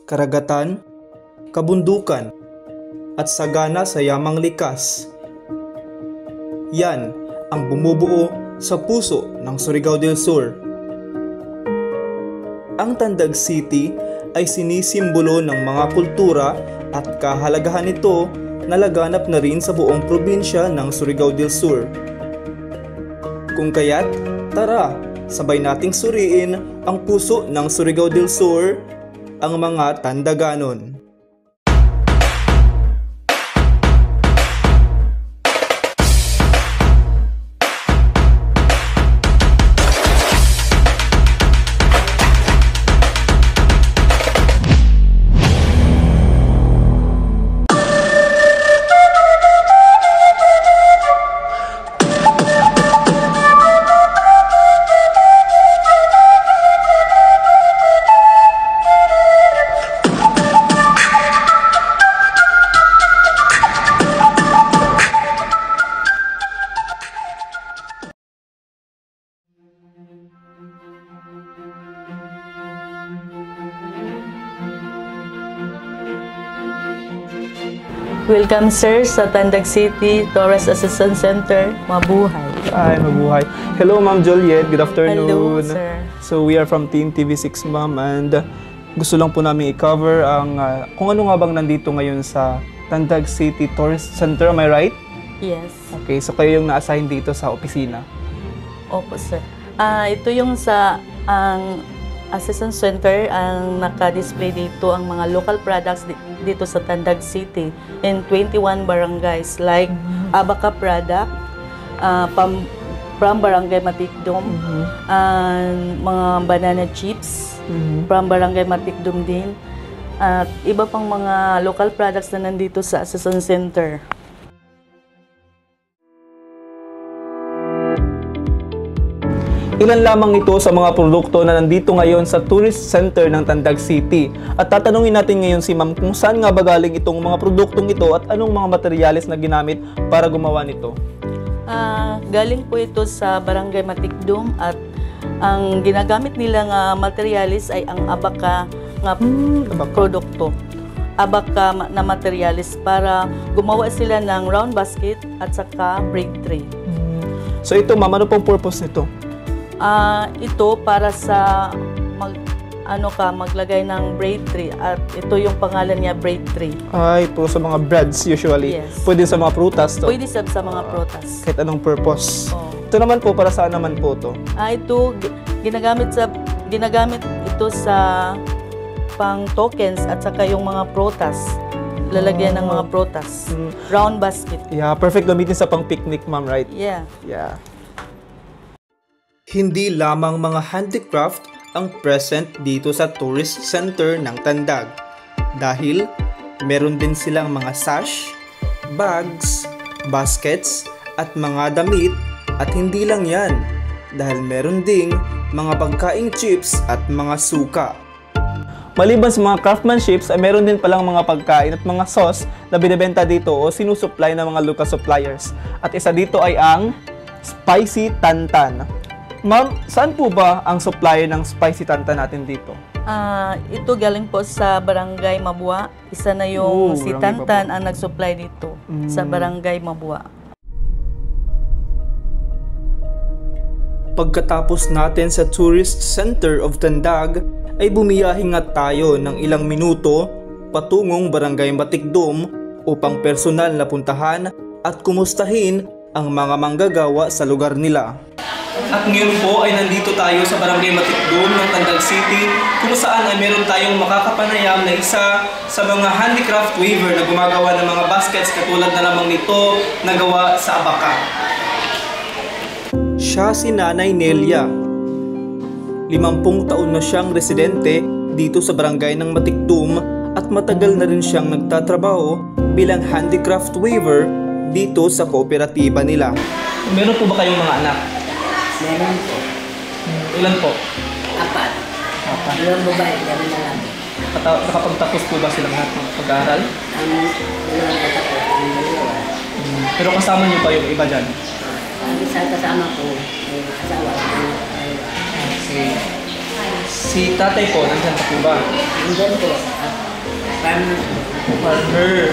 karagatan, kabundukan, at sagana sa yamang likas. Yan ang bumubuo sa puso ng Surigao del Sur. Ang Tandag City ay sinisimbolo ng mga kultura at kahalagahan nito na laganap na rin sa buong probinsya ng Surigao del Sur. Kung kaya't, tara, sabay nating suriin ang puso ng Surigao del Sur, ang mga Tandaganon. Welcome sir sa Tandag City Tourist Assistance Center. Mabuhay. Ay, mabuhay. Hello Ma'am Juliet, good afternoon. Hello sir. So we are from Team TV6 Ma'am, and gusto lang po namin i-cover ang kung ano nga bang nandito ngayon sa Tandag City Tourist Center, am I right? Yes. Okay, so kayo yung na-assign dito sa opisina. Opo sir. Ito yung sa ang Assistance Center, ang naka-display dito ang mga local products dito sa Tandag City in 21 barangays like Abaca product from Barangay Matikdom, and mga banana chips from Barangay Matikdom din, at iba pang mga local products na nandito sa Assistance Center. Ilan lamang ito sa mga produkto na nandito ngayon sa Tourist Center ng Tandag City. At tatanungin natin ngayon si Ma'am kung saan nga ba galing itong mga produktong ito at anong mga materyales na ginamit para gumawa nito. Galing po ito sa Barangay Matikdom, at ang ginagamit nila nga materyales ay ang Abaca nga produkto. Abaca na materyales para gumawa sila ng round basket at saka braid tray. So ito Ma'am, ano pong purpose nito? Ito para sa maglagay ng braid tray, at ito yung pangalan niya, braid tray. Ay, po sa mga breads usually. Yes. Pwede sa mga prutas to. Pwede sa mga prutas. Kahit anong purpose. Oh. Ito naman po, para saan naman po to? Ito ginagamit ito sa pang tokens at saka yung mga prutas. Lalagyan ng mga prutas. Round basket. Yeah, perfect gamitin sa pang picnic Ma'am, right? Yeah. Yeah. Hindi lamang mga handicraft ang present dito sa Tourist Center ng Tandag, dahil meron din silang mga sash, bags, baskets, at mga damit. At hindi lang yan, dahil meron ding mga pagkaing chips at mga suka. Maliban sa mga craftsmanships ay meron din palang mga pagkain at mga sauce na binibenta dito o sinusupply ng mga local suppliers. At isa dito ay ang Spicy Tantan. Ma'am, saan po ba ang supplier ng Spicy Tantan natin dito? Ito galing po sa Barangay Mabua. Isa na yung si Tantan ang nag-supply dito sa Barangay Mabua. Pagkatapos natin sa Tourist Center of Tandag, ay bumiyahe nga tayo ng ilang minuto patungong Barangay Matikdom upang personal na puntahan at kumustahin ang mga manggagawa sa lugar nila. At ngayon po ay nandito tayo sa Barangay Matikdom ng Tandag City, kung saan ay meron tayong makakapanayam na isa sa mga handicraft weaver na gumagawa ng mga baskets katulad na lamang nito na gawa sa Abaca. Siya si Nanay Nelia. 50 taon na siyang residente dito sa barangay ng Matikdom at matagal na rin siyang nagtatrabaho bilang handicraft weaver dito sa kooperatiba nila. Meron po ba kayong mga anak? Meron po. Ilan po? 4. 2 babae, 2 lalaki. Nakapagtapos po ba silang lahat ng pag-aaral? Ang dalawang katapos, ang dalawa. Pero kasama niyo pa yung iba dyan? Ang isa kasama ko, ay asawa ko. Si tatay po, nandiyan pa po ba? Nandun po, at Farmer. Farmer.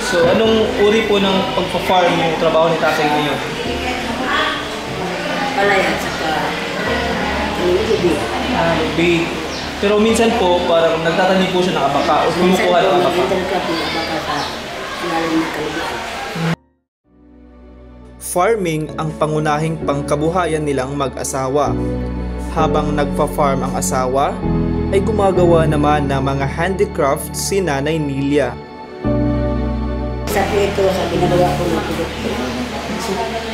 So, anong uri po ng pagpa-farm yung trabaho ni tatay ngayon? Palay at saka ubi. Ubi. Pero minsan po, parang nagtatanim po siya ng abaka o kumukuha ng abaka. Intercrop yung abaka sa ilalim ng kalubuan. Farming ang pangunahing pangkabuhayan nilang mag-asawa. Habang nagpa-farm ang asawa, ay gumagawa naman ng mga handicraft si Nanay Nilia. Sa ito, sa ginagawa ko ng produkto.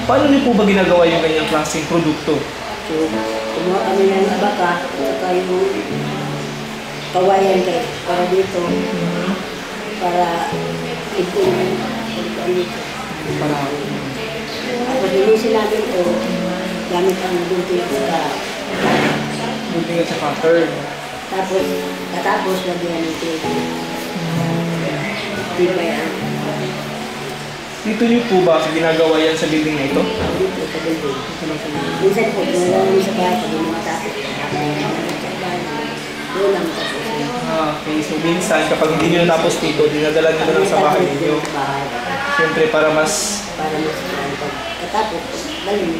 Paano niyo po ba ginagawa yung ganyang klaseng produkto? So, kumuha kami ng abaka, saka yung kawayan kay para dito, para ipunin dito. Tapos linisin natin ito, gamit ang gunting sa Gunting at sa cutter. tapos, katapos lagyan ng tubig. Di ba yan? Dito niyo po ba ginagawa yan sa building na ito? Dito sa building. Minsan po, ginagawa namin sa bahay, pag yung mga tapos, doon lang tapos. Okay, so minsan kapag hindi niyo natapos dito, dinadala niyo na lang sa bahay niyo. Siyempre para mas... Para mas katapos, galing.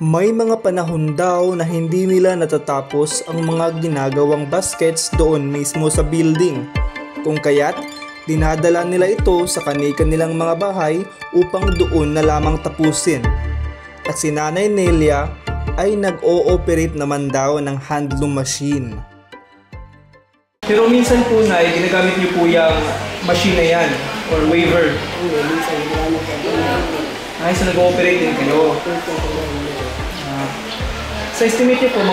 May mga panahon daw na hindi nila natatapos ang mga ginagawang baskets doon mismo sa building. Kung kaya't, dinadala nila ito sa kanilang mga bahay upang doon na lamang tapusin. At si Nanay Nelia ay nag-ooperate naman daw ng handloom machine. Pero minsan po na ginagamit niyo po yung machine na yan or waver. Minsan, ginagawa natin. Ay, so nag-ooperate din kayo. Sa estimate niyo po,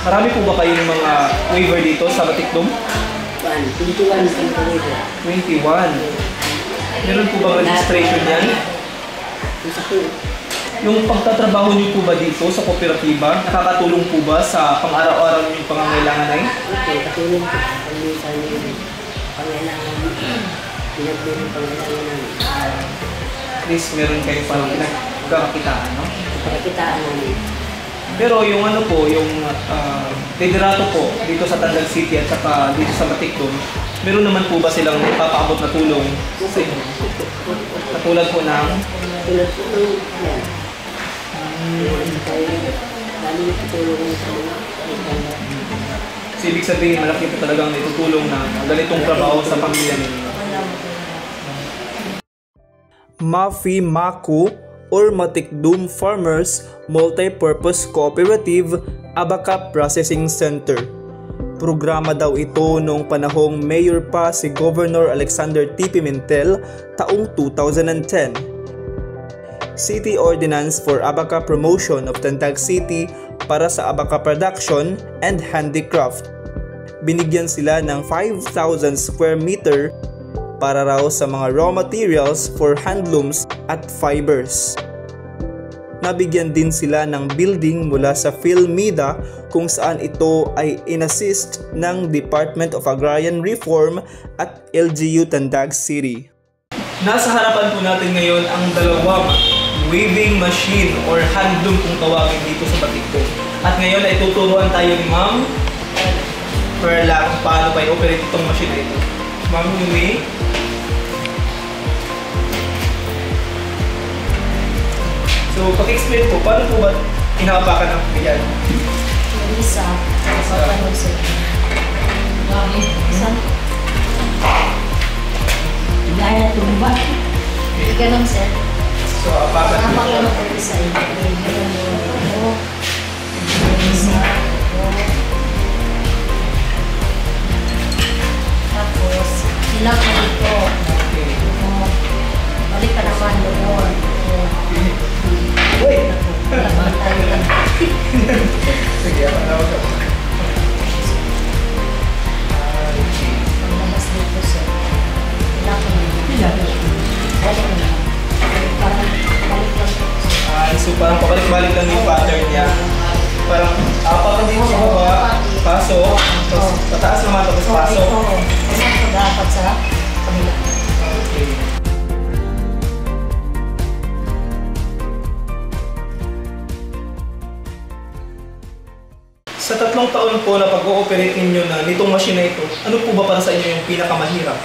marami po ba kayong mga waiver dito sa Batikdom? 21 21. Meron po ba registration yan? Yung pagtatrabaho niyo po ba dito sa kooperatiba, nakakatulong po ba sa pang-araw-araw niyong pangangailangan ay? Okay, katulong po. Minsan yung pangailangan, pinagbili ng pangailangan namin. At least meron kayong parang pinagkakakitaan, no? Pagkakitaan namin. Pero yung ano po, yung liderato po dito sa Tandag City at saka dito sa Batikdom, meron naman po ba silang ipapaabot na tulong sa inyo? Katulad po ng... Tulad po ng yan. Kaya dami tutulungan sa mga So, ibig sabihin, malaki po talagang itutulong na ganitong trabaho sa pamilya ninyo. Mafi Maku or Matikdom Farmers Multi-Purpose Cooperative Abaka Processing Center. Programa daw ito noong panahong mayor pa si Governor Alexander T. Pimentel taong 2010. City Ordinance for Abaka Promotion of Tandag City para sa abaka production and handicraft. Binigyan sila ng 5,000 square meter para raw sa mga raw materials for handlooms at fibers. Nabigyan din sila ng building mula sa PhilMida kung saan ito ay inassist ng Department of Agrarian Reform at LGU Tandag City. Nasa harapan po natin ngayon ang dalawang weaving machine or handloom kung tawagin dito sa Batikdom. At ngayon ay tuturuan tayo ni Ma'am Perla kung paano pa i-operate itong machine na ito. Ma'am Yumi. So, pag-explain po, paano po ba inapakan ang yan? Isa. Papanog sa isa. Gaya tumba. Ganun, sir. So, apakan po siya. Napakalog ko isa. Isa. Tapos, ilang ka dito. Balik ka naman doon. Wait! Laban tayo lang. Sige, ako na ako. Paglabas dito, sir. Ilang ka dito. Balik ka naman. Parang balik lang po. So, parang pabalik-balik lang yung pattern niya. Parang apakan dito sa baba, pasok, tapos pataas naman, tapos pasok. Saan ko dapat sa kabila? Okay. Sa 3 taon po na pag-ooperate ninyo na nitong machine na ito, ano po ba para sa inyo yung pinakamahirap?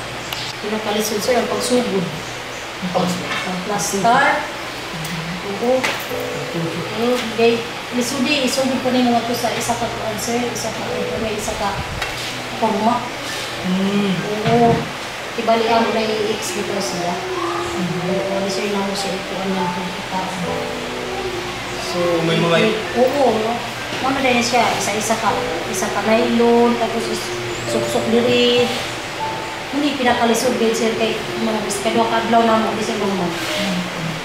Pinakalisod sir, ang pagsugod. Ang plaster. Oo. Okay. Lisudi, isugod po ninyo ito sa isa ka tuwan sir, isa ka may isa ka forma. Oo. Ibalian mo na i-X dito sila. Oo, sir na mo siya ituan ng pagkakao. So, may mga... Oo. Ano din siya, isa ka nylon, tapos suksok diri. Hindi pinakalisod din sir kay mga kadwa kadlaw na mo di siya gumawa.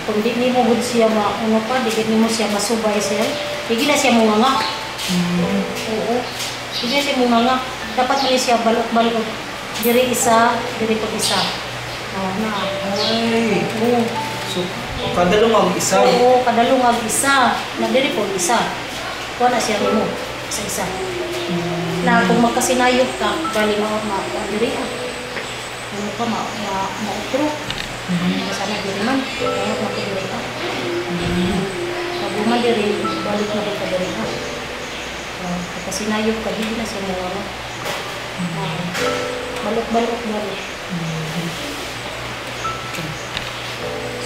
Kung di mo gud siya ano pa, di mo siya masubay sir. Hindi na siya munganga. Oo. Hindi na siya munganga. Dapat mo siya balot-balot. Diri isa, diri pag isa. Na. Ay! Oo. So, kada lumang isa. Oo, kada lungag isa. Na diri po isa. Kuha na siya mo. Isa-isa. Na kung magkasinayot ka, bali diri ano ka, ma-utro. Sana diri man. Kaya makidiri ka. Pag diri, balik na rin ka diri ka. Pagkasinayot ka, hindi na siya mo. Balot-balot na rin.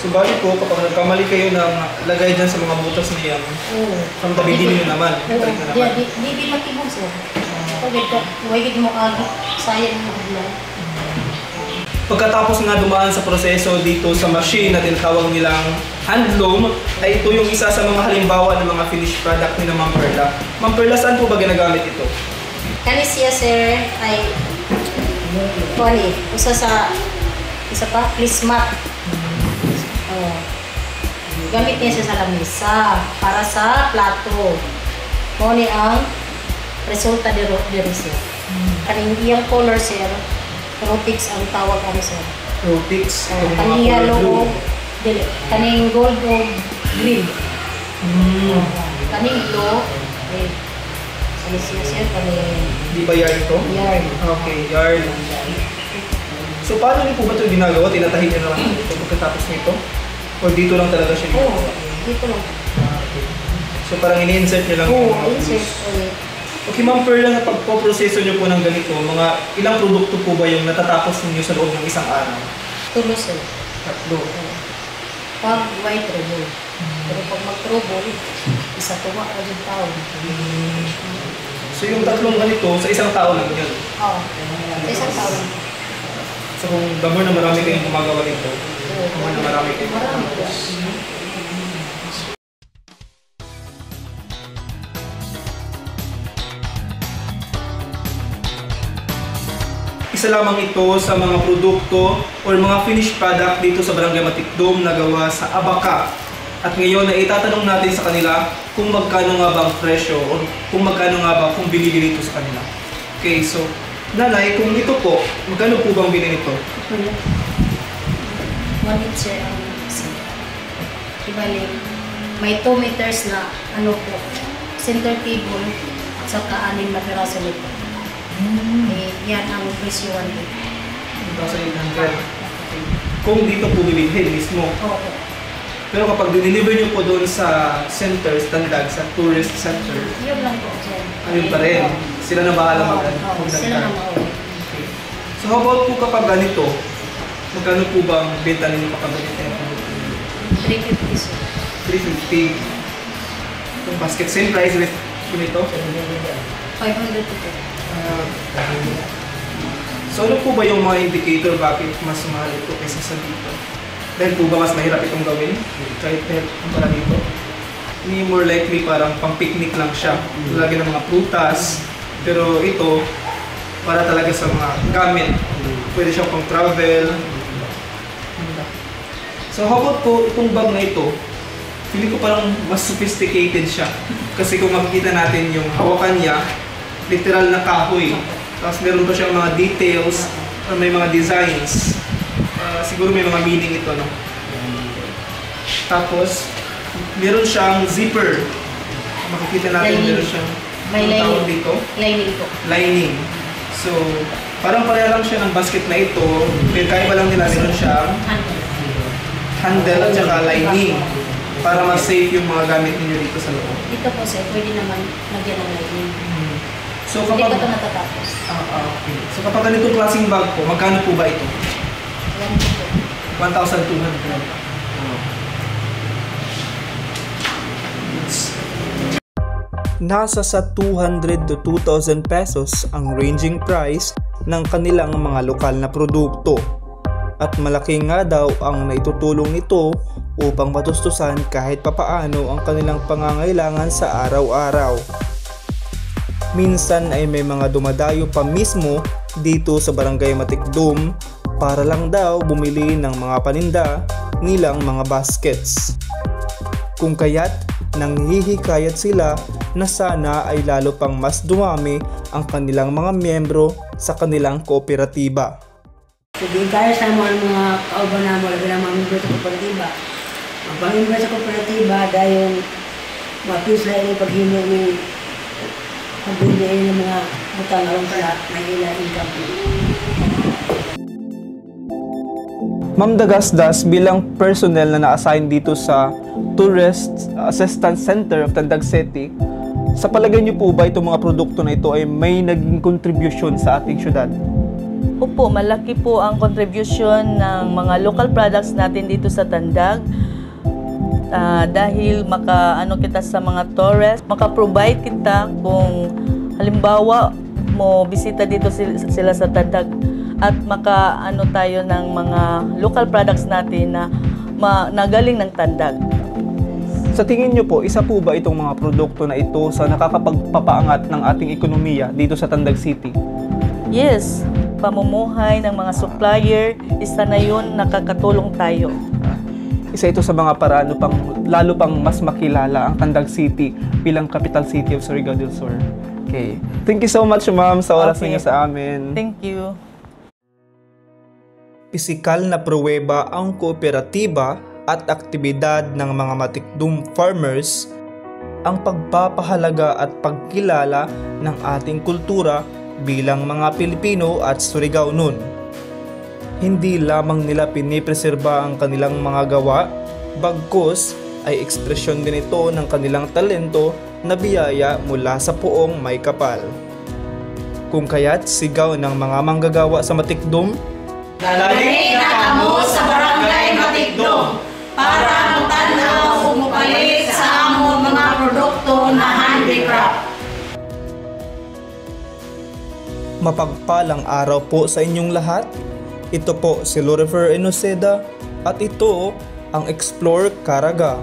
So, bali po, kapag nagkamali kayo ng lagay dyan sa mga butas niya, ang tabigin nyo naman. Balik na naman. Di matibong siya. Huwag mo agi, sayang mo aglan. Pagkatapos nga dumaan sa proseso dito sa machine na tinatawag nilang handloom, ay ito yung isa sa mga halimbawa ng mga finished product ni Ma'am Perla. Ma'am Perla, saan po ba ginagamit ito? Kani siya sir ay kuani, isa pa, plismat. Gamit niya siya sa lamesa para sa plato. Muni ang resulta dito siya. Kaning iyang color sir, Rotix ang tawag ano sir. Rotix. Kaning yellow o kaning gold o green. Kaning blue eh siya sir kaning Di ba yarn ito? yarn. Okay, yarn. So, paano niyo po ba ito ginagawa? Tinatahin niyo na lang ito pagkatapos nito? O dito lang talaga siya dito? Oo, dito lang. Okay. So, parang ini-insert niyo lang Oo, yung insert juice. ulit. Okay, Ma'am Perla, sa pagpoproseso niyo po ng ganito, mga ilang produkto po ba yung natatapos niyo sa loob ng isang araw? Tulo sir. 3. Pag white trouble. Pero pag mag-trouble, isa tuwa ka yung tao. So, yung 3 ganito, sa isang tao lang yun. Oo. Sa isang tao lang. So, kung the more na marami kayong gumagawa nito, Oo. the more na marami kayong Marami po. Isa lamang ito sa mga produkto or mga finished product dito sa Barangay Matikdom na gawa sa Abaca. At ngayon ay itatanong natin sa kanila kung magkano nga ba ang presyo o kung magkano nga ba kung binibili ito sa kanila. Okay, so Nanay, kung ito po, magkano po bang bili nito? 1 sir ang ibalik. May 2 meters na ano po, center table at saka 6 na peraso nito. Eh, yan ang presyo 1 1,800. Kung dito po bibilhin mismo. Oo. Pero kapag dineliver nyo po doon sa center, standard, sa tourist center, Yun lang po sir. ayun pa rin. Sila na bahala Oo, sila na mauwi. Okay. So how about po kapag ganito? Magkano po ba ang benta ninyo kapag ganito yung produkto? 350 sir. 350. Yung basket, same price with ganito? 500 po. So ano po ba yung mga indicator bakit mas mahal ito kaysa sa dito? Dahil po ba mas mahirap itong gawin? Kahit kumpara dito? Hindi more likely parang pang picnic lang siya. Lagi ng mga prutas. Pero ito, para talaga sa mga gamit. Pwede siyang pang travel. So how about po itong bag na ito? Feeling ko parang mas sophisticated siya. Kasi kung makikita natin yung hawakan niya, literal na kahoy. Tapos meron pa siyang mga details or may mga designs. Siguro may mga meaning ito, no? Tapos, meron siyang zipper. Makikita natin Lining. meron siyang May anong tawag lining. dito? Lining po. Lining. So, parang pareha lang siya ng basket na ito. Pero kaiba lang nila meron siyang handle at saka lining. Para mas safe yung mga gamit ninyo dito sa loob. Dito po sir, pwede naman nagyan ng lighting. So Hindi kapag ko ito natatapos. okay. So kapag ganitong klaseng bag po, magkano po ba ito? Yan po. 1,200. Nasa sa 200 to 2,000 pesos ang ranging price ng kanilang mga lokal na produkto. At malaki nga daw ang naitutulong nito upang matustusan kahit papaano ang kanilang pangangailangan sa araw-araw. Minsan ay may mga dumadayo pa mismo dito sa Barangay Matikdum para lang daw bumili ng mga paninda nilang mga baskets. Kung kaya't nanghihikayat sila na sana ay lalo pang mas dumami ang kanilang mga miyembro sa kanilang kooperatiba. Sige, kaya sa mga kauban na mo, labi ng mga miyembro sa kooperatiba. Ang pamiyembro sa kooperatiba dahil mapisa yung paghimo ng pagbili ng mga butang along sa may ilang income. Ma'am Dagasdas, bilang personnel na na-assign dito sa Tourist Assistance Center of Tandag City, sa palagay niyo po ba itong mga produkto na ito ay may naging contribution sa ating syudad? Opo, malaki po ang contribution ng mga local products natin dito sa Tandag. Dahil maka-ano kita sa mga tourists, maka-provide kita kung halimbawa mo bisita dito sila sa Tandag at maka-ano tayo ng mga local products natin na galing ng Tandag. Sa tingin niyo po, isa po ba itong mga produkto na ito sa nakakapagpapaangat ng ating ekonomiya dito sa Tandag City? Yes, pamumuhay ng mga supplier, isa na yun, nakakatulong tayo. Isa ito sa mga paraan lalo pang mas makilala ang Tandag City bilang capital city of Surigao del Sur. Okay. Thank you so much, ma'am, sa oras niyo sa amin. Thank you. Pisikal na pruweba ang kooperatiba at aktibidad ng mga Matikdum farmers ang pagpapahalaga at pagkilala ng ating kultura bilang mga Pilipino at Surigao nun. Hindi lamang nila pinipreserba ang kanilang mga gawa, bagkus ay ekspresyon din ito ng kanilang talento na biyaya mula sa poong may kapal. Kung kaya't sigaw ng mga manggagawa sa Matikdum, Dali na kamo sa Barangay Matikdum para mutanaw umupalit sa among mga produkto na handicraft. Mapagpalang araw po sa inyong lahat. Ito po si Lorifer Enoseda at ito ang Explore Caraga.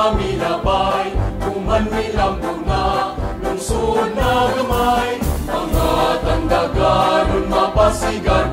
Milabay, kumanmilambo na, lungsod na gamay, mga tandagan, mapasigan